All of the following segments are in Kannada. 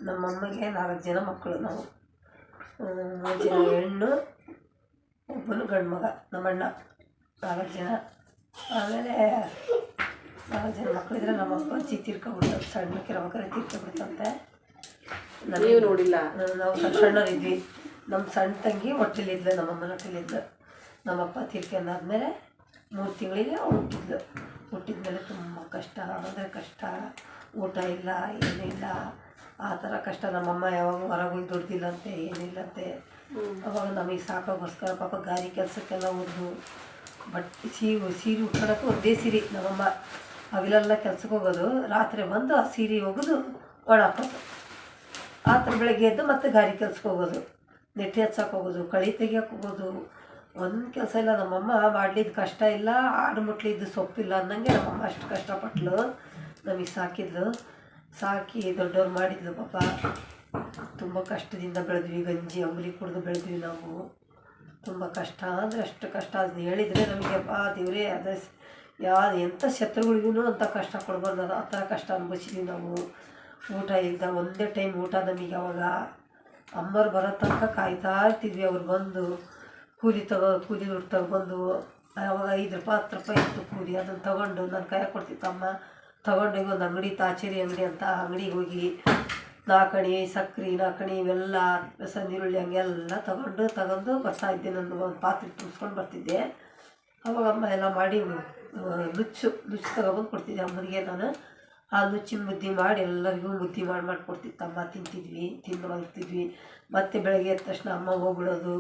ನಮ್ಮಮ್ಮಗೆ 4 ಜನ ಮಕ್ಕಳು ನಾವು. 3 ಜನ ಹೆಣ್ಣು, ಒಬ್ಬನು ಗಂಡು ಮಗ ನಮ್ಮಣ್ಣ. 4 ಜನ. ಆಮೇಲೆ 4 ಜನ ಮಕ್ಕಳಿದ್ರೆ ನಮ್ಮ ಅಪ್ಪಾಜಿ ತೀರ್ಕೊಬಿಡ್ತಾರೆ. ಸಣ್ಣಕ್ಕಿರೋಬೇಕಾದ್ರೆ ತೀರ್ಕೊಬಿಡ್ತಂತೆ. ನೀವು ನೋಡಿಲ್ಲ? ನಾವು ಸಣ್ಣವರಿದ್ವಿ. ನಮ್ಮ ಸಣ್ಣ ತಂಗಿ ಹೊಟ್ಟೆಲಿದ್ಲು, ನಮ್ಮಮ್ಮನ ಹೊಟ್ಟೆಲಿದ್ಲು. ನಮ್ಮಪ್ಪ ತೀರ್ಕೊಂಡಾದ್ಮೇಲೆ 3 ತಿಂಗಳಿಗೆ ಅವಳು ಹುಟ್ಟಿದ್ಲು. ಹುಟ್ಟಿದ್ಮೇಲೆ ತುಂಬ ಕಷ್ಟ ಅಂದರೆ ಕಷ್ಟ. ಊಟ ಇಲ್ಲ, ಏನಿಲ್ಲ, ಆ ಥರ ಕಷ್ಟ. ನಮ್ಮಮ್ಮ ಯಾವಾಗ ಹೊರಗೆ ಹೋಗಿ ದುಡ್ದಿಲ್ಲಂತೆ, ಏನಿಲ್ಲಂತೆ. ಅವಾಗ ನಮಗೆ ಸಾಕೋಗೋಸ್ಕರ ಪಾಪ ಗಾರಿ ಕೆಲಸಕ್ಕೆಲ್ಲ ಹೋದ್ರು. ಸೀರೆ ಉಟ್ಕೊಳಕ್ಕೆ ಒಂದೇ ಸೀರೆ ನಮ್ಮಮ್ಮ. ಹಗಲೆಲ್ಲ ಕೆಲ್ಸಕ್ಕೆ ಹೋಗೋದು, ರಾತ್ರಿ ಬಂದು ಆ ಸೀರೆ ಒಗೆದು ಒಣ ಹಾಕೋದು. ಆ ಥರ ಬೆಳಗ್ಗೆ ಎದ್ದು ಮತ್ತೆ ಗಾರಿ ಕೆಲ್ಸಕ್ಕೆ ಹೋಗೋದು, ನೆಟ್ಟಿ ಹಚ್ಚಕ್ಕೆ ಹೋಗೋದು, ಕಳೆ ತೆಗಿಯೋಕೆ ಹೋಗೋದು. ಒಂದು ಕೆಲಸ ಇಲ್ಲ. ನಮ್ಮಮ್ಮ ಮಾಡಲಿದ್ದು ಕಷ್ಟ ಇಲ್ಲ, ಆಡು ಮುಟ್ಲಿದ್ದು ಸೊಪ್ಪಿಲ್ಲ ಅನ್ನಂಗೆ ನಮ್ಮಮ್ಮ ಅಷ್ಟು ಕಷ್ಟಪಟ್ಲು. ನಮಗೆ ಸಾಕಿದ್ಲು, ಸಾಕಿ ದೊಡ್ಡವ್ರು ಮಾಡಿದ್ಲು ಪಾಪ. ತುಂಬ ಕಷ್ಟದಿಂದ ಬೆಳೆದ್ವಿ. ಗಂಜಿ ಅಂಬಲಿ ಕುಡಿದು ಬೆಳೆದ್ವಿ ನಾವು. ತುಂಬ ಕಷ್ಟ ಅಂದರೆ ಅಷ್ಟು ಕಷ್ಟ. ಅದನ್ನ ಹೇಳಿದರೆ ನಮಗೆ ದೇವರೇ ಅದ ಎಂಥ ಶತ್ರುಗಳಿಗೂ ಅಂಥ ಕಷ್ಟ ಕೊಡ್ಬಾರ್ದು. ಆ ಥರ ಕಷ್ಟ ಅನುಭವಿಸಿದ್ವಿ ನಾವು. ಊಟ ಇಲ್ಲದ ಒಂದೇ ಟೈಮ್ ಊಟ ನಮಗೆ. ಅವಾಗ ಅಮ್ಮರು ಬರೋ ತನಕ ಕಾಯ್ತಾ ಇರ್ತಿದ್ವಿ. ಅವ್ರು ಬಂದು ಕೂಲಿ ದುಡ್ಡು ತಗೊಬಂದು, ಅವಾಗ 5 ರೂಪಾಯಿ 10 ರೂಪಾಯಿ ಇತ್ತು ಕೂಲಿ. ಅದನ್ನು ತೊಗೊಂಡು ನನ್ನ ಕೈಯಾಗ ಕೊಡ್ತಿತ್ತು ಅಮ್ಮ. ತೊಗೊಂಡೋಗಿ ಒಂದು ಅಂಗಡಿ, ತಾಚೇರಿ ಅಂಗಡಿ ಅಂತ ಅಂಗಡಿಗೆ ಹೋಗಿ 4 ಅಣಿ ಸಕ್ಕರೆ, 4 ಅಣಿ ಇವೆಲ್ಲ, ಈರುಳ್ಳಿ ಹಂಗೆಲ್ಲ ತಗೊಂಡು ಬರ್ತಾಯಿದ್ದೆ. ನನ್ನ ಒಂದು ಪಾತ್ರೆ ತುಂಬಿಸ್ಕೊಂಡು ಬರ್ತಿದ್ದೆ. ಅವಾಗ ಅಮ್ಮ ಎಲ್ಲ ಮಾಡಿ ನುಚ್ಚು ತಗೊಬಂದು ಕೊಡ್ತಿದ್ದೆ ಅಮ್ಮನಿಗೆ ನಾನು. ಆ ನುಚ್ಚಿನ ಮುದ್ದೆ ಮಾಡಿ ಎಲ್ಲರಿಗೂ ಮುದ್ದೆ ಮಾಡಿ ಕೊಡ್ತಿತ್ತಮ್ಮ. ತಿಂದು ಮಲಗ್ತಿದ್ವಿ. ಮತ್ತು ಬೆಳಗ್ಗೆ ಎದ್ದ ತಕ್ಷಣ ಅಮ್ಮ ಹೋಗ್ಬಿಡೋದು.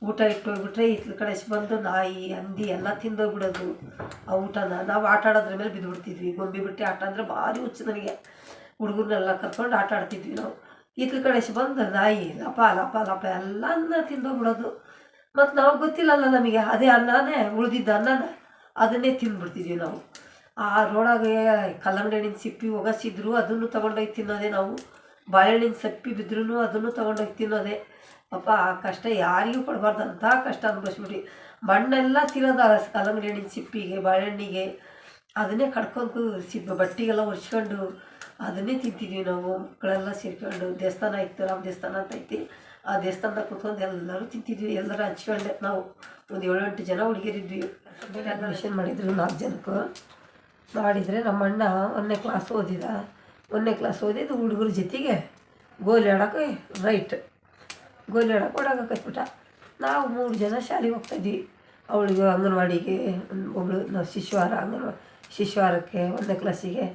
ಊಟ ಇಟ್ಟು ಹೋಗ್ಬಿಟ್ರೆ ಇತ್ಲ ಕಡೆ ಬಂದು ನಾಯಿ ಹಂದಿ ಎಲ್ಲ ತಿಂದೋಗ್ಬಿಡೋದು ಆ ಊಟನ. ನಾವು ಆಟ ಆಡೋದ್ರ ಮೇಲೆ ಬಿದ್ದುಬಿಡ್ತಿದ್ವಿ. ಗೊಂಬೆ ಬಿಟ್ಟು ಆಟ ಅಂದರೆ ಭಾರಿ ಹುಚ್ಚು ನನಗೆ. ಹುಡುಗರನ್ನೆಲ್ಲ ಕರ್ಕೊಂಡು ಆಟ ಆಡ್ತಿದ್ವಿ ನಾವು. ಇತ್ಲ ಕಡೆ ಬಂದು ನಾಯಿ ಲಪ ಎಲ್ಲ ತಿಂದೋಗ್ಬಿಡೋದು. ಮತ್ತು ನಾವು ಗೊತ್ತಿಲ್ಲಲ್ಲ ನಮಗೆ, ಅದೇ ಅನ್ನನೇ ಉಳಿದಿದ್ದ ಅನ್ನನ ಅದನ್ನೇ ತಿಂದುಬಿಡ್ತಿದ್ವಿ ನಾವು. ಆ ರೋಡಾಗೆ ಕಲ್ಲಂಗಡಿ ಹಣ್ಣಿನ ಸಿಪ್ಪಿ ಒಗಸಿದ್ರು ಅದನ್ನು ತೊಗೊಂಡೋಗಿ ತಿನ್ನೋದೇ ನಾವು. ಬಾಳೆಹಣ್ಣಿನ ಸಪ್ಪಿ ಬಿದ್ರೂ ಅದನ್ನು ತೊಗೊಂಡೋಗಿ ತಿನ್ನೋದೇ. ಪಾಪ ಆ ಕಷ್ಟ ಯಾರಿಗೂ ಕೊಡಬಾರ್ದು, ಅಂಥ ಕಷ್ಟ ಅನುಭವಿಸ್ಬಿಟ್ಟು. ಮಣ್ಣೆಲ್ಲ ತಿನ್ನೋದು ಕಲ್ಲಂಗಡಿ ಹಣ್ಣಿನ ಸಿಪ್ಪಿಗೆ, ಬಾಳೆಹಣ್ಣಿಗೆ. ಅದನ್ನೇ ಕಡ್ಕೊಂಡು ಬಟ್ಟೆಗೆಲ್ಲ ಒರೆಸ್ಕೊಂಡು ಅದನ್ನೇ ತಿಂತಿದ್ವಿ ನಾವು. ಮಕ್ಕಳೆಲ್ಲ ಸೇರ್ಕೊಂಡು. ದೇವಸ್ಥಾನ ಇತ್ತು, ರಾಮ ದೇವಸ್ಥಾನ ಅಂತ ಐತಿ. ಆ ದೇವಸ್ಥಾನದಾಗ ಕೂತ್ಕೊಂಡು ಎಲ್ಲರೂ ತಿಂತಿದ್ವಿ. ಎಲ್ಲರೂ ಹಂಚ್ಕೊಂಡೆ ನಾವು. ಒಂದು 7-8 ಜನ ಹುಡುಗಿರಿದ್ವಿ. ಅಡ್ಮಿಷನ್ ಮಾಡಿದ್ರು 4 ಜನಕ್ಕೂ ಮಾಡಿದರೆ. ನಮ್ಮಣ್ಣ 1ನೇ ಕ್ಲಾಸ್ ಓದಿದ. 1ನೇ ಕ್ಲಾಸ್ ಓದಿದ್ದು ಹುಡುಗರ ಜೊತೆಗೆ ಗೋಲಿ ಆಡೋಕೆ ಗೋಲಿ ಆಡೋಕೆ ಓಡಾಕತ್ಬಿಟ್ಟ. ನಾವು 3 ಜನ ಶಾಲೆಗೆ ಹೋಗ್ತಾಯಿದ್ವಿ. ಅವಳಿಗೆ ಅಂಗನವಾಡಿಗೆ ಒಬ್ಬಳು, ನಾವು ಶಿಶುವಾರಕ್ಕೆ 1ನೇ ಕ್ಲಾಸಿಗೆ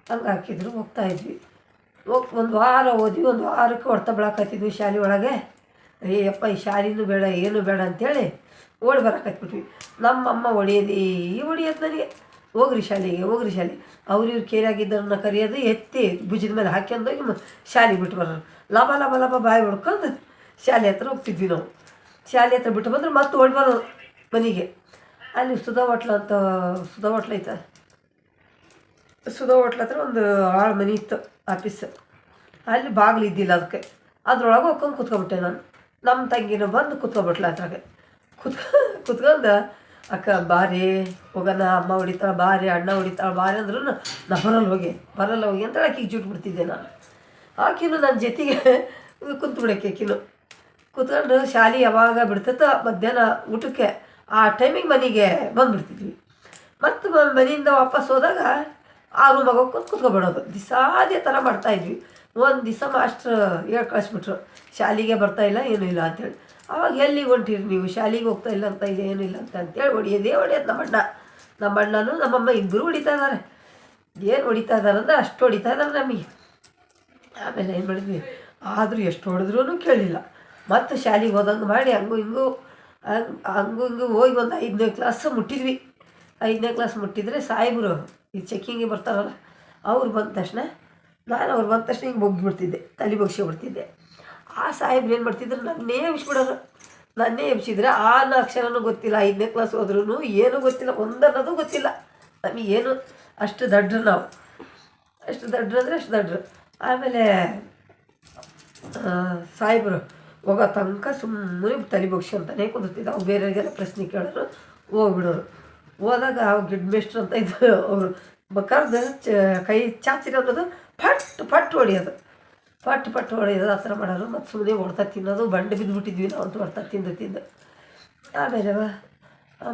ಹಂಗೆ ಹಾಕಿದ್ರು. ಹೋಗ್ತಾಯಿದ್ವಿ. ಒಂದು ವಾರ ಓದ್ವಿ. ಒಂದು ವಾರಕ್ಕೆ ಹೊಡ್ತಾ ಬೆಳಕತ್ತಿದ್ವಿ ಶಾಲೆ ಒಳಗೆ. ಅಯ್ಯಪ್ಪ ಈ ಶಾಲೆನೂ ಬೇಡ ಏನೂ ಬೇಡ ಅಂಥೇಳಿ ಓಡಿ ಬರಕತ್ಬಿಟ್ವಿ. ನಮ್ಮಮ್ಮ ಹೊಡಿಯೋದು ನನಗೆ, ಹೋಗ್ರಿ ಶಾಲೆಗೆ. ಅವ್ರಿವ್ರು ಕೇರಿಯಾಗಿದ್ದರನ್ನ ಕರೆಯೋದು, ಎತ್ತಿ ಭುಜದ ಮೇಲೆ ಹಾಕ್ಯಂದೋಗಿ ಶಾಲೆಗೆ ಬಿಟ್ಟು ಬರೋರು. ಲಬ ಬಾಯಿ ಹೊಡ್ಕೊಂಡು ಶಾಲೆ ಹತ್ರ ಹೋಗ್ತಿದ್ವಿ ನಾವು. ಶಾಲೆ ಹತ್ರ ಬಿಟ್ಟು ಬಂದ್ರೆ ಮತ್ತೆ ಓಡಿ ಬರೋದು ಮನೆಗೆ. ಅಲ್ಲಿ ಸುಧಾ ಹೋಟ್ಲ್ ಐತೆ. ಸುಧಾ ಹೋಟ್ಲ್ ಹತ್ರ ಒಂದು ಆಳು ಮನೆ ಇತ್ತು, ಆಫೀಸ್. ಅಲ್ಲಿ ಬಾಗಿಲು ಇದ್ದಿಲ್ಲ ಅದಕ್ಕೆ. ಅದ್ರೊಳಗೆ ಹೋಗ್ಕೊಂಡು ಕೂತ್ಕೊಬಿಟ್ಟೆ ನಾನು. ನಮ್ಮ ತಂಗಿನೂ ಬಂದು ಕೂತ್ಕೊಬಿಟ್ಲ ಅದ್ರಾಗೆ. ಕೂತ್ಕೊಂಡು ಅಕ್ಕ ಬಾರಿ ಹೋಗೋಣ, ಅಮ್ಮ ಹೊಡಿತಾಳೆ ಬಾರಿ, ಅಣ್ಣ ಹೊಡಿತಾಳೆ ಬಾರಿ ಅಂದ್ರೂ ನಾ ಬರಲ್ಲ ಹೋಗಿ ಅಂತ ಆಕಿಗೆ ಜುಟ್ಟು ಬಿಡ್ತಿದ್ದೆ ನಾನು. ಆಕಿನೂ ನನ್ನ ಜೊತೆಗೆ ಕುಂತ್ಬಿಡಕ್ಕೆ. ಕೂತ್ಕೊಂಡು ಶಾಲೆ ಯಾವಾಗ ಬಿಡ್ತೈತೋ ಮಧ್ಯಾಹ್ನ ಊಟಕ್ಕೆ ಆ ಟೈಮಿಗೆ ಮನೆಗೆ ಬಂದುಬಿಡ್ತಿದ್ವಿ. ಮತ್ತು ಮನೆಯಿಂದ ವಾಪಸ್ ಹೋದಾಗ ಆ ರೂಮಾಗ ಹೋಗ್ಕೊಂಡು ಕೂತ್ಕೊಬಿಡೋದು. ಅದೇ ಥರ ಮಾಡ್ತಾಯಿದ್ವಿ. ಒಂದು ದಿವಸ ಮಾಸ್ಟ್ರು ಹೇಳಿ ಕಳಿಸ್ಬಿಟ್ರು, ಶಾಲೆಗೆ ಬರ್ತಾಯಿಲ್ಲ ಏನೂ ಇಲ್ಲ ಅಂಥೇಳಿ. ಅವಾಗ ಎಲ್ಲಿಗೆ ಹೊಂಟಿರಿ ನೀವು, ಶಾಲೆಗೆ ಹೋಗ್ತಾಯಿಲ್ಲ ಅಂತ ಇದೆ ಏನೂ ಇಲ್ಲ ಅಂತೇಳಿ ಹೊಡಿಯೋದು ನಮ್ಮಣ್ಣನೂ ನಮ್ಮಮ್ಮ ಇಬ್ಬರು ಹೊಡಿತಾ ಇದ್ದಾರೆ. ಏನು ಹೊಡಿತಾ ಇದ್ದಾರೆ ಅಂದರೆ ಅಷ್ಟು ಹೊಡಿತಾ ಇದ್ದಾರೆ ನಮಗೆ. ಆಮೇಲೆ ಏನು ಮಾಡಿದ್ವಿ, ಆದರೂ ಎಷ್ಟು ಹೊಡೆದ್ರೂ ಕೇಳಿಲ್ಲ. ಮತ್ತು ಶಾಲೆಗೆ ಹೋದಂಗೆ ಮಾಡಿ ಹಂಗೂ ಹಿಂಗೂ ಹೋಗಿ ಒಂದು 5ನೇ ಕ್ಲಾಸ್ ಮುಟ್ಟಿದ್ವಿ. 5ನೇ ಕ್ಲಾಸ್ ಮುಟ್ಟಿದರೆ ಸಾಹೇಬರು ಈ ಚೆಕ್ಕಿಂಗಿಗೆ ಬರ್ತಾರಲ್ಲ, ಅವ್ರು ಬಂದ ತಕ್ಷಣ ಅವ್ರು ಬಂದ ತಕ್ಷಣ ಹಿಂಗೆ ಬಗ್ಗಿಬಿಡ್ತಿದ್ದೆ, ತಲೆ ಬಗ್ಸಿಬಿಡ್ತಿದ್ದೆ. ಆ ಸಾಹೇಬ್ರು ಏನು ಮಾಡ್ತಿದ್ರು, ನನ್ನೇ ಎಬ್ಬಿಸ್ಬಿಡೋರು. ನನ್ನೇ ಎಬ್ಸಿದ್ರೆ ಅಕ್ಷರನೂ ಗೊತ್ತಿಲ್ಲ. 5ನೇ ಕ್ಲಾಸ್ ಹೋದ್ರೂ ಏನೂ ಗೊತ್ತಿಲ್ಲ, ಒಂದನ್ನೋದು ಗೊತ್ತಿಲ್ಲ ನಮಗೇನು. ಅಷ್ಟು ದಡ್ರು ನಾವು, ಅಷ್ಟು ದಡ್ರು ಅಂದರೆ ಅಷ್ಟು ದಡ್ರು. ಆಮೇಲೆ ಸಾಹೇಬರು ಹೋಗೋ ತನಕ ಸುಮ್ಮನೆ ತಲೆ ಬಗ್ಸ್ಕೊಂತಾನೆ ಕುದುರ್ತಿದ್ದ. ಅವ್ರು ಬೇರೆಯವರಿಗೆಲ್ಲ ಪ್ರಶ್ನೆ ಕೇಳೋರು, ಹೋಗ್ಬಿಡೋರು. ಹೋದಾಗ ಅವ್ರು ಗಿಡ್ ಮೇಸ್ಟ್ರು ಅಂತ ಇದ್ದರು. ಅವರು ಕರೆದು ಕೈ ಚಾಚಿರೋದು, ಫಟ್ ಹೊಡಿಯೋದು. ಪಟ್ಟು ಪಟ್ಟು ಹೊಡೆಯೋದು ಆ ಥರ ಮಾಡೋರು. ಮತ್ತು ಸುಮ್ಮನೆ ಹೊಡ್ತಾ ತಿನ್ನೋದು, ಬಂಡೆ ಬಿದ್ದುಬಿಟ್ಟಿದ್ವಿ ನಾವು ಅಂತ ಹೊಡ್ತಾ ತಿಂದು ಆಮೇಲೆ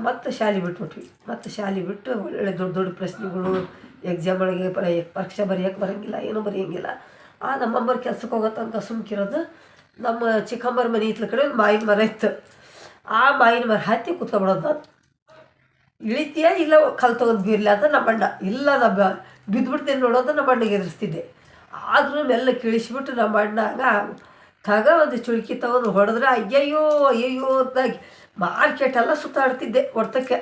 ಮತ್ತು ಶಾಲೆ ಬಿಟ್ಬಿಟ್ವಿ. ಮತ್ತು ಶಾಲೆ ಬಿಟ್ಟು ಒಳ್ಳೆ ದೊಡ್ಡ ದೊಡ್ಡ ಪ್ರಶ್ನೆಗಳು, ಎಕ್ಸಾಮ್ ಒಳಗೆ ಪರೀಕ್ಷೆ ಬರೆಯೋಕ್ಕೆ ಬರೋಂಗಿಲ್ಲ, ಏನೂ ಬರೆಯೋಂಗಿಲ್ಲ. ನಮ್ಮಮ್ಮರು ಕೆಲ್ಸಕ್ಕೆ ಹೋಗೋ ತನಕ ಸುಮ್ಕಿರೋದು. ನಮ್ಮ ಚಿಕ್ಕಮ್ಮರ ಮನೆ ಇತ್ಲ ಕಡೆ ಒಂದು ಮಾವಿನ ಮರ ಇತ್ತು. ಆ ಮಾವಿನ ಮರ ಹತ್ತಿ ಕೂತ್ಕೊಬಿಡೋದು ನಾನು. ಇಳಿತೀಯ ಇಲ್ಲ ಕಲ್ ತೊಗೊಂಡು ಬೀರ್ಲಿ ಅಂತ ನಮ್ಮ ಅಣ್ಣ, ಇಲ್ಲ ನಮ್ಮ ಬಿದ್ದುಬಿಡ್ತೇನೆ ನೋಡೋದು ನಮ್ಮ ಅಣ್ಣಗೆ ಎದುರಿಸ್ತಿದ್ದೆ. ಆದರೂ ಮೆಲ್ಲ ಕಿಳಿಸ್ಬಿಟ್ಟು ನಮ್ಮ ಅಣ್ಣಾಗ ಒಂದು ಚುಳುಕಿ ತಗೊಂಡು ಹೊಡೆದ್ರೆ ಅಯ್ಯಯ್ಯೋ ಅಯ್ಯಯ್ಯೋ ಅಂತಾಗಿ ಮಾರ್ಕೆಟೆಲ್ಲ ಸುತ್ತಾಡ್ತಿದ್ದೆ ಹೊಡ್ತಕ್ಕೆ.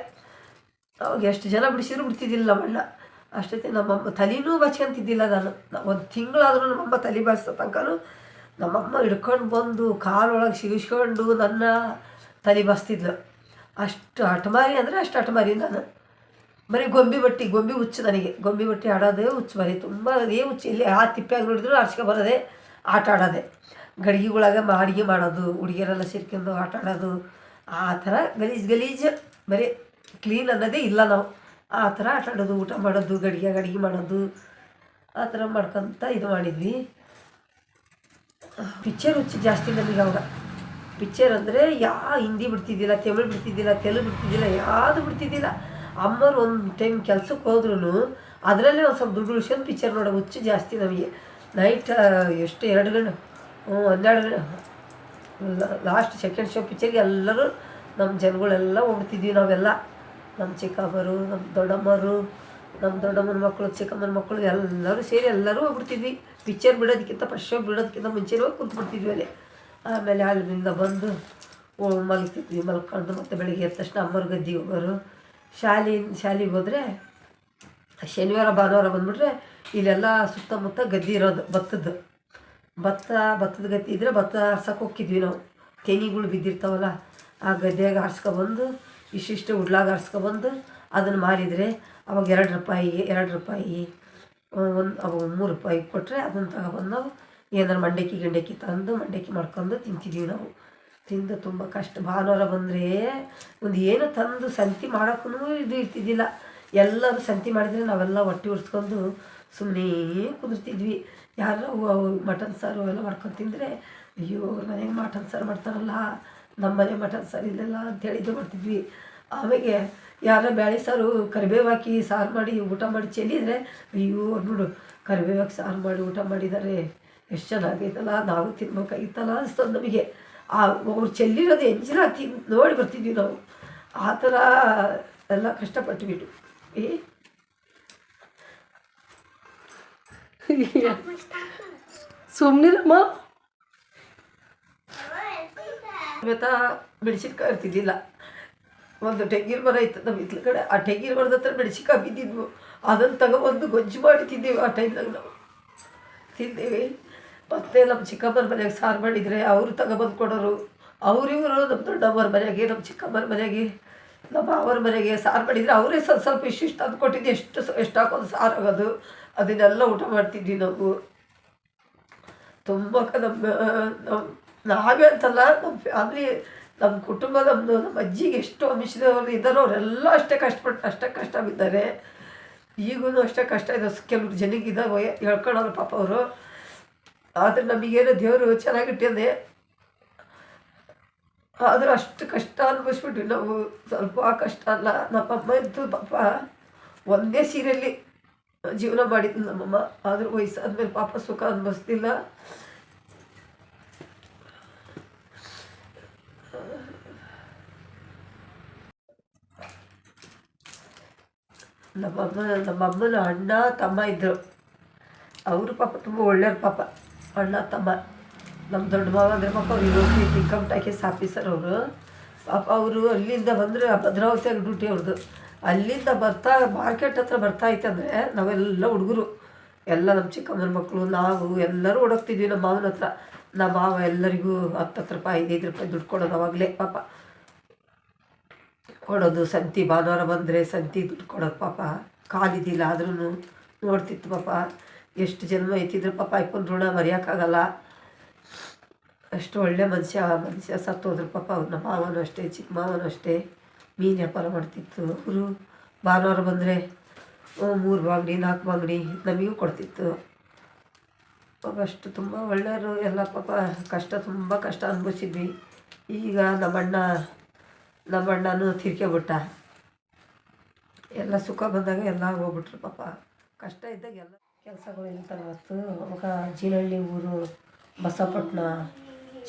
ಅವಾಗ ಎಷ್ಟು ಜನ ಬಿಡಿಸಿದ್ರು ಬಿಡ್ತಿದ್ದಿಲ್ಲ ನಮ್ಮಣ್ಣ. ಅಷ್ಟೊತ್ತಿಗೆ ನಮ್ಮಮ್ಮ ತಲೆನೂ ಬಚ್ಕೊಂತಿದ್ದಿಲ್ಲ. ನಾನು ಒಂದು ತಿಂಗಳಾದರೂ ನಮ್ಮಮ್ಮ ತಲೆ ಬಾಚಿಸೋ ತನಕನೂ ನಮ್ಮಮ್ಮ ಹಿಡ್ಕೊಂಡು ಬಂದು ಕಾಲೊಳಗೆ ಸಿಗಿಸ್ಕೊಂಡು ನನ್ನ ತಲೆ ಬಾಚ್ತಿದ್ಲು. ಅಷ್ಟು ಹಠಮಾರಿ ಅಂದರೆ ಅಷ್ಟು ಹಠಮಾರಿ ನಾನು. ಬರೀ ಗೊಂಬೆ ಹುಚ್ಚು ನನಗೆ. ಗೊಂಬೆ ಬಟ್ಟೆ ಆಡೋದೇ ಹುಚ್ಚು ಬರೀ, ತುಂಬ ಅದೇ ಹುಚ್ಚು. ಇಲ್ಲಿ ಆ ತಿಪ್ಪಿಯಾಗಿ ನೋಡಿದ್ರು ಆಡ್ಸ್ಕೊ ಬರೋದೆ, ಆಟ ಆಡೋದೆ. ಗಡಿಗೆಗಳಾಗ ಅಡುಗೆ ಮಾಡೋದು, ಹುಡುಗಿಯರೆಲ್ಲ ಸೇರ್ಕೊಂಡು ಆಟ ಆಡೋದು, ಆ ಥರ ಗಲೀಜು ಬರೀ ಕ್ಲೀನ್ ಅನ್ನೋದೇ ಇಲ್ಲ ನಾವು. ಆ ಥರ ಆಟ ಆಡೋದು, ಊಟ ಮಾಡೋದು, ಅಡುಗೆ ಮಾಡೋದು, ಆ ಥರ ಮಾಡ್ಕೊತ ಇದು ಮಾಡಿದ್ವಿ. ಪಿಕ್ಚರ್ ಹುಚ್ಚು ಜಾಸ್ತಿ ನಮಗೆ ಅವಾಗ. ಪಿಕ್ಚರ್ ಅಂದರೆ ಹಿಂದಿ ಬಿಡ್ತಿದ್ದಿಲ್ಲ, ತಮಿಳು ಬಿಡ್ತಿದ್ದಿಲ್ಲ, ತೆಲುಗು ಬಿಡ್ತಿದ್ದಿಲ್ಲ, ಯಾವುದು ಬಿಡ್ತಿದ್ದಿಲ್ಲ. ಅಮ್ಮರು ಒಂದು ಟೈಮ್ ಕೆಲ್ಸಕ್ಕೆ ಹೋದ್ರೂ ಅದರಲ್ಲೇ ಒಂದು ಸ್ವಲ್ಪ ದುಡ್ಡು ಉಳಿಸ್ಕೊಂಡು ಪಿಕ್ಚರ್ ನೋಡೋ ಹುಚ್ಚು ಜಾಸ್ತಿ ನಮಗೆ. ನೈಟ್ ಎಷ್ಟು 2 ಗಂಟೆ 12 ಗಂಟೆ ಲಾಸ್ಟ್ ಸೆಕೆಂಡ್ ಶೋ ಪಿಕ್ಚರ್ಗೆ ಎಲ್ಲರೂ ನಮ್ಮ ಜನಗಳೆಲ್ಲ ಹೋಗ್ಬಿಡ್ತಿದ್ವಿ ನಾವೆಲ್ಲ. ನಮ್ಮ ಚಿಕ್ಕಮ್ಮರು, ನಮ್ಮ ದೊಡ್ಡಮ್ಮನ ಮಕ್ಕಳು, ಚಿಕ್ಕಮ್ಮನ ಮಕ್ಕಳು ಎಲ್ಲರೂ ಸೇರಿ ಎಲ್ಲರೂ ಹೋಗ್ಬಿಡ್ತಿದ್ವಿ. ಪಿಕ್ಚರ್ ಬಿಡೋದಕ್ಕಿಂತ ಫಸ್ಟ್ ಶೋ ಬಿಡೋದಕ್ಕಿಂತ ಮುಂಚೆನೇ ಹೋಗಿ ಕುಂತ್ಬಿಡ್ತಿದ್ವಿ ಅಲ್ಲಿ. ಆಮೇಲೆ ಅಲ್ಲಿಂದ ಬಂದು ಮಲಗ್ತಿದ್ವಿ. ಮಲ್ಕೊಂಡು ಮತ್ತು ಬೆಳಗ್ಗೆ ಎದ್ದ ತಕ್ಷಣ ಅಮ್ಮರು ಗದ್ದಿಗೆ ಹೋಗೋರು. ಶಾಲೆಗೆ ಹೋದರೆ ಶನಿವಾರ ಭಾನುವಾರ ಬಂದುಬಿಟ್ರೆ ಇಲ್ಲೆಲ್ಲ ಸುತ್ತಮುತ್ತ ಗದ್ದೆ ಇರೋದು, ಭತ್ತದ ಗದ್ದೆ ಇದ್ದರೆ ಭತ್ತ ಆರ್ಸೋಕೆ ಹೋಗ್ತಿದ್ವಿ ನಾವು. ತೆನಿಗಳು ಬಿದ್ದಿರ್ತಾವಲ್ಲ, ಆ ಗದ್ದೆಯಾಗ ಆರ್ಸ್ಕೊಬಂದು ಇಷ್ಟಿಷ್ಟು ಉಡ್ಲಾಗ ಆರ್ಸ್ಕೊಬಂದು ಅದನ್ನು ಮಾರಿದರೆ ಅವಾಗ 2 ರೂಪಾಯಿ ಅವಾಗ 3 ರೂಪಾಯಿ ಕೊಟ್ಟರೆ ಅದನ್ನು ತಗೊಬಂದು ನಾವು ಏನಾರು ಮಂಡಕ್ಕಿ ತಂದು ಮಂಡಕ್ಕಿ ಮಾಡ್ಕೊಂಡು ತಿಂತಿದ್ವಿ ನಾವು. ತಿಂದು ತುಂಬ ಕಷ್ಟ. ಭಾನುವಾರ ಬಂದರೆ ಒಂದು ಏನು ತಂದು ಸಂತಿ ಮಾಡೋಕ್ಕೂ ಇದು ಇರ್ತಿದ್ದಿಲ್ಲ. ಎಲ್ಲರೂ ಸಂತಿ ಮಾಡಿದರೆ ನಾವೆಲ್ಲ ಹೊಟ್ಟೆ ಉರ್ಸ್ಕೊಂಡು ಸುಮ್ಮನೆ ಕುದುರ್ತಿದ್ವಿ. ಯಾರು ಮಟನ್ ಸಾರು ಎಲ್ಲ ಮಾಡ್ಕೊಂಡು ತಿಂದರೆ, ಅಯ್ಯೋ ಅವ್ರ ಮನೆಗೆ ಮಟನ್ ಸಾರು ಮಾಡ್ತಾರಲ್ಲ, ನಮ್ಮ ಮನೆ ಮಟನ್ ಸಾರು ಇಲ್ಲೆಲ್ಲ ಅಂತೇಳಿದ್ದು ಮಾಡ್ತಿದ್ವಿ. ಆಮೇಲೆ ಯಾರೋ ಬ್ಯಾಳೆ ಸಾರು ಕರಿಬೇವು ಹಾಕಿ ಸಾರು ಮಾಡಿ ಊಟ ಮಾಡಿ ಚೆಲ್ಲಿದರೆ, ಅಯ್ಯೋ ನೋಡು ಕರಿಬೇವು ಹಾಕಿ ಸಾರು ಮಾಡಿ ಊಟ ಮಾಡಿದ್ದಾರೆ, ಎಷ್ಟು ಚೆನ್ನಾಗೈತಲ್ಲ, ನಾವು ತಿನ್ಬೇಕಾಗಿತ್ತಲ್ಲ ಅನಿಸ್ತದೆ ನಮಗೆ. ಅವ್ರು ಚೆಲ್ಲಿರೋದು ಎಂಜಿನ ನೋಡಿ ಬರ್ತಿದ್ವಿ ನಾವು. ಆ ಥರ ಎಲ್ಲ ಕಷ್ಟಪಟ್ಟುಬಿಟ್ಟು ಸುಮ್ಮನಿರಮ್ಮ. ಮೆಣಸಿನ್ಕಾಯಿ ಇರ್ತಿದ್ದಿಲ್ಲ. ಒಂದು ತೆಂಗಿನ ಮರ ಇತ್ತು ನಮ್ಮ ಇತ್ಲ ಕಡೆ. ಆ ತೆಂಗಿನ ಮರದ ಹತ್ರ ಮೆಣಸಿನ್ಕಾಯಿ ಬಿದ್ದಿದ್ವು. ಅದನ್ನು ತಗೊಬಂದು ಗೊಜ್ಜು ಮಾಡಿ ತಿಂದೀವಿ. ಆ ಟೈಮ್ನಾಗ ನಾವು ತಿಂದೇವಿ. ಮತ್ತು ನಮ್ಮ ಚಿಕ್ಕಮ್ಮನ ಮನೆಯಾಗ ಸಾರು ಮಾಡಿದರೆ ಅವರು ತಗೊಬಂದು ಕೊಡೋರು. ಅವರಿವರು ನಮ್ಮ ದೊಡ್ಡಮ್ಮರ ಮನೆಯಾಗೆ, ನಮ್ಮ ಚಿಕ್ಕಮ್ಮನ ಮನೆಯಾಗೆ, ನಮ್ಮ ಮಾವರ ಮನೆಗೆ ಸಾರು ಮಾಡಿದರೆ ಅವರೇ ಸ್ವಲ್ಪ ಇಷ್ಟಿಷ್ಟು ತಂದು ಕೊಟ್ಟಿದ್ದು. ಎಷ್ಟು ಹಾಕೋದು ಸಾರು ಆಗೋದು, ಅದನ್ನೆಲ್ಲ ಊಟ ಮಾಡ್ತಿದ್ವಿ ನಾವು. ತುಂಬ ನಾವೇ ಅಂತಲ್ಲ, ನಮ್ಮ ಫ್ಯಾಮ್ಲಿ, ನಮ್ಮ ಕುಟುಂಬ, ನಮ್ಮ ಅಜ್ಜಿಗೆ ಎಷ್ಟು ವಂಶದವರು ಇದ್ದಾರೋ ಅವರೆಲ್ಲ ಅಷ್ಟೇ ಕಷ್ಟ ಬಿದ್ದಾರೆ. ಈಗೂ ಅಷ್ಟೇ ಕಷ್ಟ ಇದೆ. ಕೆಲವ್ರು ಜನಕ್ಕಿದ್ದಾವೆ ಹೇಳ್ಕೊಳ್ಳೋರು ಪಾಪ ಅವರು. ಆದರೆ ನಮಗೇನೋ ದೇವರು ಚೆನ್ನಾಗಿಟ್ಟಿದೆ. ಆದರೂ ಅಷ್ಟು ಕಷ್ಟ ಅನ್ಭವಿಸ್ಬಿಟ್ವಿ ನಾವು. ಸ್ವಲ್ಪ ಕಷ್ಟ ಅಲ್ಲ. ನಮ್ಮಮ್ಮ ಇದ್ದು ಪಾಪ ಒಂದೇ ಸೀರೆಯಲ್ಲಿ ಜೀವನ ಮಾಡಿದ್ಲು ನಮ್ಮಮ್ಮ. ಆದರೂ ವಯಸ್ಸಾದ್ಮೇಲೆ ಪಾಪ ಸುಖ ಅನ್ಭವಿಸ್ತಿಲ್ಲ. ನಮ್ಮಮ್ಮನ ಅಣ್ಣ ತಮ್ಮ ಇದ್ದರು. ಅವರು ಪಾಪ ತುಂಬ ಒಳ್ಳೆಯವ್ರು ಪಾಪ, ಅಣ್ಣ ತಮ್ಮ. ನಮ್ಮ ದೊಡ್ಡ ಮಾವ ಅಂದರೆ ಪಾಪ ಅವರು ಇನ್ಕಮ್ ಟ್ಯಾಕ್ಸ್ ಆಫೀಸರ್ ಅವರು. ಪಾಪ ಅವರು ಅಲ್ಲಿಂದ ಬಂದರೆ ಭದ್ರಾವತಿಯಾಗಿ ಡ್ಯೂಟಿ ಅವ್ರದ್ದು. ಅಲ್ಲಿಂದ ಮಾರ್ಕೆಟ್ ಹತ್ರ ಬರ್ತಾಯಿತ್ತಂದರೆ ನಾವೆಲ್ಲ ಹುಡುಗರು ಎಲ್ಲ ನಮ್ಮ ಚಿಕ್ಕಮ್ಮನ ಮಕ್ಕಳು ನಾವು ಎಲ್ಲರೂ ಓಡೋಗ್ತಿದ್ವಿ ನಮ್ಮ ಮಾವನ ಹತ್ರ. ನಮ್ಮ ಮಾವ ಎಲ್ಲರಿಗೂ 10 ರೂಪಾಯಿ 5 ರೂಪಾಯಿ ದುಡ್ಡು ಕೊಡೋದು. ಅವಾಗಲೇ ಪಾಪ ಕೊಡೋದು. ಸಂತಿ ಭಾನುವಾರ ಬಂದರೆ ಸಂತಿ ದುಡ್ಡು ಕೊಡೋದು. ಪಾಪ ಕಾಲಿದ್ದಿಲ್ಲ ಆದ್ರೂ ನೋಡ್ತಿತ್ತು ಪಾಪ. ಎಷ್ಟು ಜನ್ಮ ಎತ್ತಿದ್ರು ಪಾಪ ಇಪ್ಪೊಂದು ಋಣ ಮರೆಯೋಕ್ಕಾಗಲ್ಲ. ಅಷ್ಟು ಒಳ್ಳೆ ಮನುಷ್ಯ ಸತ್ತೋದ್ರು ಪಾಪ. ಅವ್ರು ನಮ್ಮ ಮಾವನೂ ಅಷ್ಟೇ, ಚಿಕ್ಕ ಮಾವನೂ ಅಷ್ಟೇ ಮೀನು ವ್ಯಾಪಾರ ಮಾಡ್ತಿತ್ತು. ಅವರು ಭಾನುವಾರ ಬಂದರೆ 3 ಬಾಂಗಡಿ 4 ಬಾಂಗಡಿ ನಮಗೂ ಕೊಡ್ತಿತ್ತು. ಅಷ್ಟು ತುಂಬ ಒಳ್ಳೆಯವರು ಎಲ್ಲ ಪಾಪ ಕಷ್ಟ ತುಂಬ ಕಷ್ಟ ಅನುಭವಿಸಿದ್ವಿ. ಈಗ ನಮ್ಮಣ್ಣನೂ ತೀರ್ಕೊಂಬಿಟ್ಟ. ಎಲ್ಲ ಸುಖ ಬಂದಾಗ ಎಲ್ಲ ಹೋಗ್ಬಿಟ್ರು ಪಾಪ. ಕಷ್ಟ ಇದ್ದಾಗ ಎಲ್ಲ ಕೆಲಸಗಳು ಇರ್ತಾವೆ. ಅವತ್ತು ಅವಾಗ ಜೀನಹಳ್ಳಿ ಊರು, ಬಸಪಟ್ಟಣ,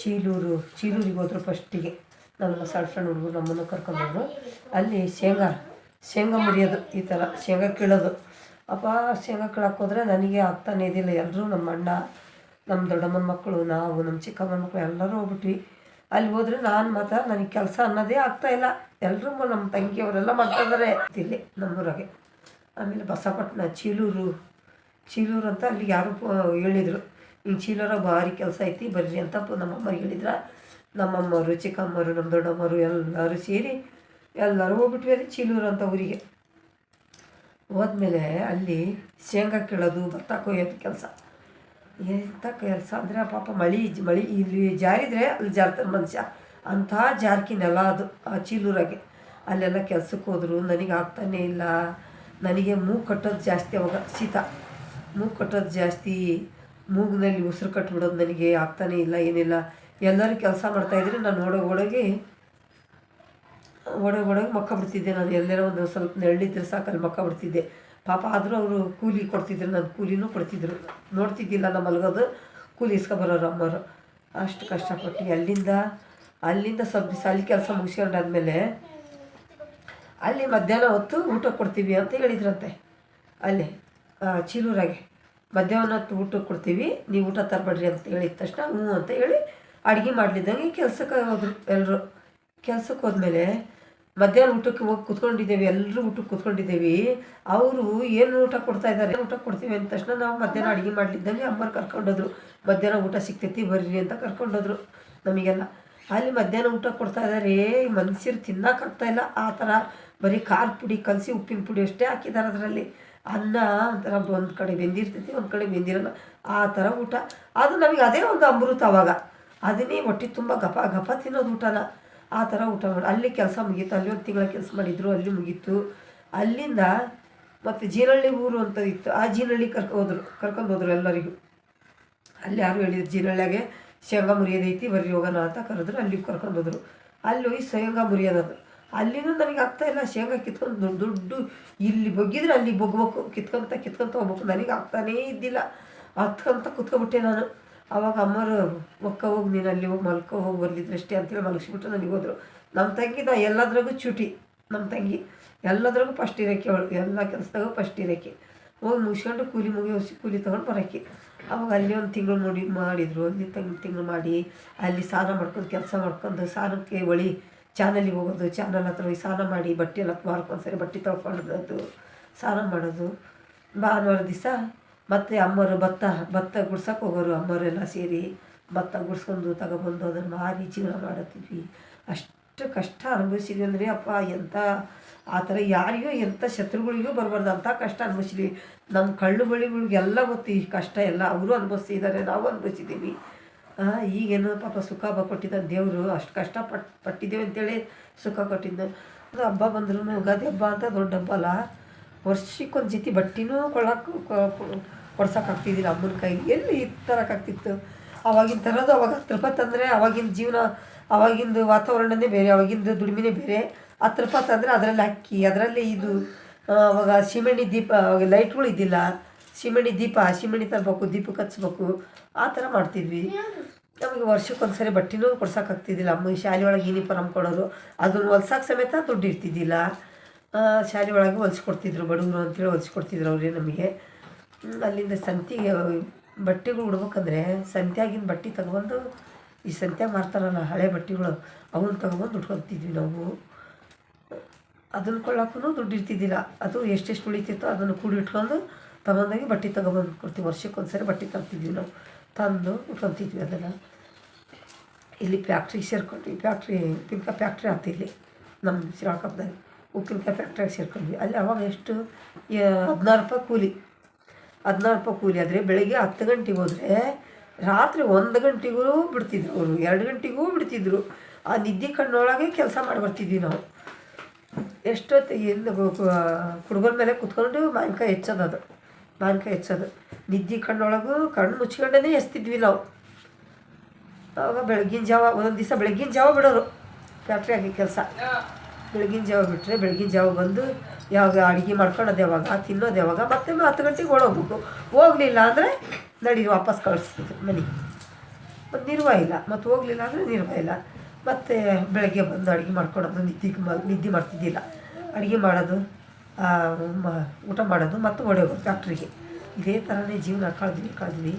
ಚೀಲೂರಿಗೆ ಹೋದ್ರು ಫಸ್ಟಿಗೆ. ನಮ್ಮ ಸಣ್ಣ ಹುಡುಗರು ನಮ್ಮನ್ನು ಕರ್ಕೊಂಡೋದ್ರು. ಅಲ್ಲಿ ಶೇಂಗಾ ಮುರಿಯೋದು, ಈ ಥರ ಶೇಂಗಾ ಕೀಳೋದು. ಅಪ್ಪ ಶೇಂಗಾ ಕೀಳಕ್ಕೆ ಹೋದ್ರೆ ನನಗೆ ಆಗ್ತಾನೆ ಇದ್ದಿಲ್ಲ. ಎಲ್ಲರೂ ನಮ್ಮ ಅಣ್ಣ, ನಮ್ಮ ದೊಡ್ಡಮ್ಮನ ಮಕ್ಕಳು, ನಾವು, ನಮ್ಮ ಚಿಕ್ಕಮ್ಮನ ಮಕ್ಕಳು ಎಲ್ಲರೂ ಹೋಗ್ಬಿಟ್ವಿ. ಅಲ್ಲಿ ಹೋದರೆ ನಾನು ಮಾತ್ರ ನನಗೆ ಕೆಲಸ ಅನ್ನೋದೇ ಆಗ್ತಾಯಿಲ್ಲ. ಎಲ್ಲರೂ ನಮ್ಮ ತಂಗಿಯವರೆಲ್ಲ ಮಾಡ್ತಾಯಿದ್ದಾರೆ ಇಲ್ಲಿ ನಮ್ಮೂರಾಗೆ. ಆಮೇಲೆ ಬಸಪಟ್ಟಣ, ಚೀಲೂರು ಅಂತ ಅಲ್ಲಿಗೆ ಯಾರು ಹೇಳಿದರು, ಹಿಂಗೆ ಚೀಲೂರಾಗ ಭಾರಿ ಕೆಲಸ ಐತಿ ಬರ್ರಿ ಅಂತ ನಮ್ಮಮ್ಮರಿಗೆ ಹೇಳಿದ್ರ. ನಮ್ಮಮ್ಮವರು, ಚಿಕ್ಕಮ್ಮರು, ನಮ್ಮ ದೊಡ್ಡಮ್ಮರು ಎಲ್ಲರೂ ಸೇರಿ ಎಲ್ಲರೂ ಹೋಗ್ಬಿಟ್ವಿ ಅಲ್ಲಿ ಚೀಲೂರು ಅಂತ ಊರಿಗೆ. ಹೋದ್ಮೇಲೆ ಅಲ್ಲಿ ಶೇಂಗಾ ಕೀಳೋದು, ಭತ್ತ ಕೊಯ್ಯೋದು ಕೆಲಸ. ಎಂಥ ಕೆಲಸ ಅಂದರೆ ಪಾಪ ಮಳೆ ಇಲ್ಲಿ ಜಾರಿದರೆ ಅಲ್ಲಿ ಜಾರ್ತಾರೆ ಮನುಷ್ಯ. ಅಂಥ ಜಾರ್ಕಿ ನೆಲ ಅದು ಆ ಚೀಲೂರಾಗೆ. ಅಲ್ಲೆಲ್ಲ ಕೆಲ್ಸಕ್ಕೆ ಹೋದ್ರು. ನನಗೆ ಆಗ್ತಾನೇ ಇಲ್ಲ. ನನಗೆ ಮೂಗು ಕಟ್ಟೋದು ಜಾಸ್ತಿ. ಅವಾಗ ಶೀತ, ಮೂಗು ಕಟ್ಟೋದು ಜಾಸ್ತಿ. ಮೂಗಿನಲ್ಲಿ ಉಸಿರು ಕಟ್ಬಿಡೋದು. ನನಗೆ ಆಗ್ತಾನೇ ಇಲ್ಲ, ಏನಿಲ್ಲ. ಎಲ್ಲರೂ ಕೆಲಸ ಮಾಡ್ತಾಯಿದ್ರೆ ನಾನು ಒಳಗೆ ಮಕ್ಕೊಬಿಡ್ತಿದ್ದೆ. ನಾನು ಎಲ್ಲರೂ ಒಂದು ಸ್ವಲ್ಪ ನೆರಳಿದ್ರೆ ಸಾಕು ಅಲ್ಲಿ ಮಕ್ಕೊಬಿಡ್ತಿದ್ದೆ ಪಾಪ. ಆದರೂ ಅವರು ಕೂಲಿ ಕೊಡ್ತಿದ್ರು, ನಾನು ಕೂಲಿನೂ ಕೊಡ್ತಿದ್ರು. ನೋಡ್ತಿದ್ದಿಲ್ಲ ನಮ್ಮ ಮಲಗೋದು, ಕೂಲಿ ಇಸ್ಕೊಬರೋರು ಅಮ್ಮವರು. ಅಷ್ಟು ಕಷ್ಟಪಟ್ಟು ಅಲ್ಲಿಂದ ಸ್ವಲ್ಪ ದಿವಸ ಅಲ್ಲಿ ಕೆಲಸ ಮುಗಿಸ್ಕೊಂಡಾದ್ಮೇಲೆ ಅಲ್ಲಿ ಮಧ್ಯಾಹ್ನ ಹೊತ್ತು ಊಟ ಕೊಡ್ತೀವಿ ಅಂತ ಹೇಳಿದ್ರಂತೆ. ಅಲ್ಲಿ ಚೀಲೂರಾಗೆ ಮಧ್ಯಾಹ್ನ ಹೊತ್ತು ಊಟ ಕೊಡ್ತೀವಿ, ನೀವು ಊಟ ತರಬೇಡ್ರಿ ಅಂತ ಹೇಳಿದ ತಕ್ಷಣ ಹ್ಞೂ ಅಂತ ಹೇಳಿ ಅಡುಗೆ ಮಾಡಲಿದ್ದಂಗೆ ಕೆಲ್ಸಕ್ಕೆ ಹೋದ್ರು. ಎಲ್ಲರೂ ಕೆಲ್ಸಕ್ಕೆ ಹೋದ್ಮೇಲೆ ಮಧ್ಯಾಹ್ನ ಊಟಕ್ಕೆ ಹೋಗಿ ಕೂತ್ಕೊಂಡಿದ್ದೇವೆ. ಎಲ್ಲರೂ ಊಟಕ್ಕೆ ಕೂತ್ಕೊಂಡಿದ್ದೇವೆ. ಅವರು ಏನು ಊಟ ಕೊಡ್ತಾಯಿದ್ದಾರೆ, ಊಟ ಕೊಡ್ತೀವಿ ಅಂದ ತಕ್ಷಣ ನಾವು ಮಧ್ಯಾಹ್ನ ಅಡುಗೆ ಮಾಡಲಿದ್ದಂಗೆ ಅಮ್ಮರು ಕರ್ಕೊಂಡೋದ್ರು. ಮಧ್ಯಾಹ್ನ ಊಟ ಸಿಗ್ತೈತಿ ಬರ್ರಿ ಅಂತ ಕರ್ಕೊಂಡೋದ್ರು ನಮಗೆಲ್ಲ. ಅಲ್ಲಿ ಮಧ್ಯಾಹ್ನ ಊಟ ಕೊಡ್ತಾಯಿದ್ದಾರೆ. ಮನುಷ್ಯರು ತಿನ್ನೋಕ್ಕಾಗ್ತಾಯಿಲ್ಲ ಆ ಥರ. ಬರೀ ಖಾರ ಪುಡಿ ಕಲಸಿ ಉಪ್ಪಿನ ಪುಡಿ ಅಷ್ಟೇ ಹಾಕಿದ್ದಾರೆ ಅದರಲ್ಲಿ. ಅನ್ನ ಒಂಥರ ಒಂದು ಕಡೆ ಬೆಂದಿರ್ತೈತಿ, ಒಂದು ಕಡೆ ಬೆಂದಿರಲ್ಲ, ಆ ಥರ ಊಟ. ಅದು ನಮಗೆ ಅದೇ ಒಂದು ಅಮೃತ. ಅವಾಗ ಅದನ್ನೇ ಹೊಟ್ಟೆ ತುಂಬ ಗಪ ತಿನ್ನೋದು ಊಟನ. ಆ ಥರ ಊಟ ಮಾಡಿ ಅಲ್ಲಿ ಕೆಲಸ ಮುಗೀತು. ಅಲ್ಲಿ ಒಂದು ತಿಂಗಳ ಕೆಲಸ ಮಾಡಿದ್ರು, ಅಲ್ಲಿ ಮುಗೀತು. ಅಲ್ಲಿಂದ ಮತ್ತು ಜೀನಹಳ್ಳಿ ಊರು ಅಂತ ಇತ್ತು, ಆ ಜೀನಹಳ್ಳಿ ಕರ್ಕೊಂಡು ಹೋದ್ರು ಎಲ್ಲರಿಗೂ. ಅಲ್ಲಿ ಯಾರು ಹೇಳಿದ್ರು ಜೀನಹಳ್ಳಿಯಾಗೆ ಶೇಂಗಾ ಮುರಿಯೋದೈತಿ ಬರ್ರಿ ಹೋಗೋಣ ಅಂತ ಕರೆದ್ರು. ಅಲ್ಲಿಗೆ ಕರ್ಕೊಂಡು ಹೋದ್ರು. ಅಲ್ಲಿ ಹೋಗಿ ಶೇಂಗಾ ಮುರಿಯೋದು. ಅಲ್ಲಿನೂ ನನಗೆ ಆಗ್ತಾಯಿಲ್ಲ. ಶೇಂಗಾ ಕಿತ್ಕೊಂಡು ದೊಡ್ಡ ಇಲ್ಲಿ ಬಗ್ಗಿದ್ರೆ ಅಲ್ಲಿ ಬಗ್ಬೇಕು, ಕಿತ್ಕೊಂತ ಹೋಗ್ಬೇಕು. ನನಗೆ ಆಗ್ತಾನೇ ಇದ್ದಿಲ್ಲ. ಹತ್ಕೊಂತ ಕೂತ್ಕೊಬಿಟ್ಟೆ ನಾನು. ಆವಾಗ ಅಮ್ಮರು ಹೋಗಿ ನೀನು ಅಲ್ಲಿ ಹೋಗಿ ಹೋಗಿ ಬರ್ಲಿದ್ರಷ್ಟೇ ಅಂತೇಳಿ ಮಲಗಿಸ್ಬಿಟ್ಟು ನನಗೆ ಹೋದ್ರು. ನಮ್ಮ ತಂಗಿ ಎಲ್ಲದ್ರಾಗೂ ಚೂಟಿ. ನಮ್ಮ ತಂಗಿ ಎಲ್ಲದ್ರಾಗೂ ಫಸ್ಟ್ ಇರೋಕ್ಕೆ ಅವಳು. ಎಲ್ಲ ಕೆಲಸದಾಗೂ ಫಸ್ಟ್ ಇರೋಕ್ಕೆ. ಹೋಗಿ ಮುಗಿಸ್ಕೊಂಡು ಕೂಲಿ ತೊಗೊಂಡು ಬರೋಕ್ಕೆ. ಅವಾಗ ಅಲ್ಲಿ ಒಂದು ತಿಂಗಳು ಮಾಡಿದರು. ಅಲ್ಲಿ ತಿಂಗಳು ಮಾಡಿ ಅಲ್ಲಿ ಸ್ನಾನ ಮಾಡ್ಕೊಂಡು ಕೆಲಸ ಮಾಡ್ಕೊಂಡು ಸ್ನಾನಕ್ಕೆ ಚಾನಲಿಗೆ ಹೋಗೋದು. ಚಾನಲ್ ಹತ್ರ ಹೋಗಿ ಸ್ನಾನ ಮಾಡಿ ಬಟ್ಟೆ ಎಲ್ಲ ಮಾರ್ಕೊಂಡ್ಸರಿ ಬಟ್ಟೆ ತೊಳ್ಕೊಳ್ಳೋದು, ಸ್ನಾನ ಮಾಡೋದು. ಭಾನುವಾರ ದಿವಸ ಮತ್ತು ಅಮ್ಮರು ಭತ್ತ ಗುಡ್ಸಕ್ಕೆ ಹೋಗೋರು. ಅಮ್ಮರೆಲ್ಲ ಸೇರಿ ಭತ್ತ ಗುಡ್ಸ್ಕೊಂಡು ತಗೊಬಂದು ಅದನ್ನು ಮಾರಿ ಜೀವನ ಮಾಡುತ್ತಿದ್ವಿ. ಅಷ್ಟು ಕಷ್ಟ ಅನುಭವಿಸಿದ್ವಿ ಅಂದರೆ ಅಪ್ಪ ಎಂಥ ಆ ಥರ ಯಾರಿಗೂ ಎಂಥ ಶತ್ರುಗಳಿಗೂ ಬರಬಾರ್ದು ಅಂಥ ಕಷ್ಟ ಅನುಭವಿಸಿದ್ವಿ. ನಮ್ಮ ಕಳ್ಳು ಬಳಿಗಳಿಗೆಲ್ಲ ಗೊತ್ತು ಈ ಕಷ್ಟ ಎಲ್ಲ. ಅವರು ಅನುಭವಿಸಿದ್ದಾರೆ, ನಾವು ಅನುಭವಿಸಿದ್ದೀವಿ. ಈಗೇನು ಪಾಪ ಸುಖ ಕೊಟ್ಟಿದ್ದ ದೇವರು. ಅಷ್ಟು ಕಷ್ಟಪಟ್ಟಿದ್ದೇವೆ ಅಂತೇಳಿ ಸುಖ ಕೊಟ್ಟಿದ್ದ. ಅದು ಹಬ್ಬ ಬಂದ್ರೂ ಯುಗಾದಿ ಹಬ್ಬ ಅಂತ ದೊಡ್ಡ ಹಬ್ಬ ಅಲ್ಲ. ವರ್ಷಕ್ಕೊಂದು ಜೊತೆ ಬಟ್ಟೆನೂ ಕೊಡ್ಸೋಕ್ಕಾಗ್ತಿದ್ದಿಲ್ಲ ಅಮ್ಮನ ಕೈಗೆ. ಎಲ್ಲಿ ತರೋಕ್ಕಾಗ್ತಿತ್ತು ಅವಾಗಿನ ಥರದ್ದು. ಅವಾಗ 10 ರೂಪಾಯಿ ತಂದರೆ ಅವಾಗಿನ ಜೀವನ, ಅವಾಗಿಂದು ವಾತಾವರಣನೇ ಬೇರೆ, ಅವಾಗಿಂದು ದುಡಿಮೆನೇ ಬೇರೆ. 10 ರೂಪಾಯಿ ತಂದರೆ ಅದರಲ್ಲಿ ಅಕ್ಕಿ, ಅದರಲ್ಲಿ ಇದು. ಅವಾಗ ಸಿಮೆಣಿ ದೀಪ, ಲೈಟ್ಗಳು ಇದ್ದಿಲ್ಲ. ಸಿಮೆಣಿ ತರಬೇಕು, ದೀಪಕ್ಕೆ ಹಚ್ಬೇಕು, ಆ ಥರ ಮಾಡ್ತಿದ್ವಿ. ನಮಗೆ ವರ್ಷಕ್ಕೊಂದು ಸರಿ ಬಟ್ಟೆನೂ ಕೊಡ್ಸೋಕ್ಕಾಗ್ತಿದ್ದಿಲ್ಲ. ಅಮ್ಮಗೆ ಶಾಲೆ ಒಳಗೆ ಯೂನಿಫಾರ್ಮ್ ಕೊಡೋರು, ಅದನ್ನು ಹೊಲ್ಸೋಕೆ ಸಮೇತ ದುಡ್ಡು ಇರ್ತಿದ್ದಿಲ್ಲ. ಶಾಲೆ ಒಳಗೆ ಹೊಲ್ಸ್ಕೊಡ್ತಿದ್ರು, ಬಡವರು ಅಂತೇಳಿ ಹೊಲ್ಸ್ಕೊಡ್ತಿದ್ರು ಅವರೇ ನಮಗೆ. ಅಲ್ಲಿಂದ ಸಂತಿಗೆ ಬಟ್ಟೆಗಳು ಉಡ್ಬೇಕಂದ್ರೆ ಸಂತ್ಯಾಗಿನ ಬಟ್ಟೆ ತಗೊಬಂದು, ಈ ಸಂತ್ಯಾಗ ಮಾರ್ತಾರಲ್ಲ ಹಳೆ ಬಟ್ಟೆಗಳು, ಅವನ್ನ ತಗೊಬಂದು ಉಟ್ಕೊತಿದ್ವಿ ನಾವು. ಅದನ್ನು ಕೊಳ್ಳೋಕ್ಕೂ ದುಡ್ಡು ಇರ್ತಿದ್ದಿಲ್ಲ. ಅದು ಎಷ್ಟೆಷ್ಟು ಉಳಿತಿತ್ತೋ ಅದನ್ನು ಕೂಡಿ ಇಟ್ಕೊಂಡು ತಗೊಂಡೋಗಿ ಬಟ್ಟೆ ತಗೊಬಂದು ಕೊಡ್ತೀವಿ. ವರ್ಷಕ್ಕೊಂದು ಸರಿ ಬಟ್ಟೆ ತರ್ತಿದ್ವಿ ನಾವು. ತಂದು ಉಟ್ಕೊತಿದ್ವಿ ಅದನ್ನು. ಇಲ್ಲಿ ಫ್ಯಾಕ್ಟ್ರಿಗೆ ಸೇರ್ಕೊಂಡ್ವಿ. ಉಪ್ಪಿನಕಾಯಿ ಫ್ಯಾಕ್ಟ್ರಿ ಆಗ್ತಿ ಇಲ್ಲಿ ನಮ್ಮ ಶ್ರೀರಂಗಪಟ್ಟಣದಲ್ಲಿ. ಉಪ್ಪಿನಕಾಯಿ ಫ್ಯಾಕ್ಟ್ರಿಗೆ ಸೇರ್ಕೊಂಡ್ವಿ. ಅಲ್ಲಿ ಅವಾಗ ಎಷ್ಟು 16 ರೂಪಾಯಿ ಕೂಲಿ. 16 ರೂಪಾಯಿ ಕೂಲಿ ಆದರೆ ಬೆಳಗ್ಗೆ 10 ಗಂಟೆಗೆ ಹೋದರೆ ರಾತ್ರಿ 1 ಗಂಟೆಗೂ ಬಿಡ್ತಿದ್ರು ಅವರು, 2 ಗಂಟೆಗೂ ಬಿಡ್ತಿದ್ರು. ಆ ನಿದ್ದೆ ಕಣ್ಣೊಳಗೆ ಕೆಲಸ ಮಾಡಿ ಬರ್ತಿದ್ವಿ ನಾವು. ಎಷ್ಟೊತ್ತು ಕುಡ್ಗೋಲ್ ಮೇಲೆ ಕುತ್ಕೊಂಡು ಮಾವಿನಕಾಯಿ ಹೆಚ್ಚೋದು. ನಿದ್ದೆ ಕಣ್ಣೊಳಗೂ ಕಣ್ಣು ಮುಚ್ಕೊಂಡೇ ಎಸ್ತಿದ್ವಿ ನಾವು. ಆವಾಗ ಬೆಳಗಿನ ಜಾವ ಒಂದೊಂದು ದಿವಸ ಬೆಳಗಿನ ಜಾವ ಬಿಡೋರು ಫ್ಯಾಕ್ಟ್ರಿಯಾಗಿ ಕೆಲಸ. ಬೆಳಗಿನ ಜಾವ ಬಿಟ್ಟರೆ ಬೆಳಗಿನ ಜಾವ ಬಂದು ಯಾವಾಗ ಅಡುಗೆ ಮಾಡ್ಕೊಳ್ಳೋದು ಯಾವಾಗ ತಿನ್ನೋದು ಯಾವಾಗ ಮತ್ತೆ 10 ಗಂಟೆಗೆ ಓಡೋಗ್ಬೇಕು. ಹೋಗಲಿಲ್ಲ ಅಂದರೆ ನಡೀರಿ ವಾಪಸ್ ಕಳಿಸ್ತಿದ್ರು ಮನೆಗೆ. ಮತ್ತು ನಿರ್ವಾಹ ಇಲ್ಲ, ಮತ್ತು ಹೋಗಲಿಲ್ಲ ಅಂದರೆ ನಿರ್ವಾಹ ಇಲ್ಲ. ಮತ್ತು ಬೆಳಗ್ಗೆ ಬಂದು ಅಡುಗೆ ಮಾಡ್ಕೊಳೋದು, ನಿದ್ದೆ ಮಾಡ್ತಿದ್ದಿಲ್ಲ. ಅಡುಗೆ ಮಾಡೋದು, ಊಟ ಮಾಡೋದು ಮತ್ತು ಓಡೋಗೋದು ಫ್ಯಾಕ್ಟ್ರಿಗೆ. ಇದೇ ಥರನೇ ಜೀವನ ಕಳೆದ್ವಿ.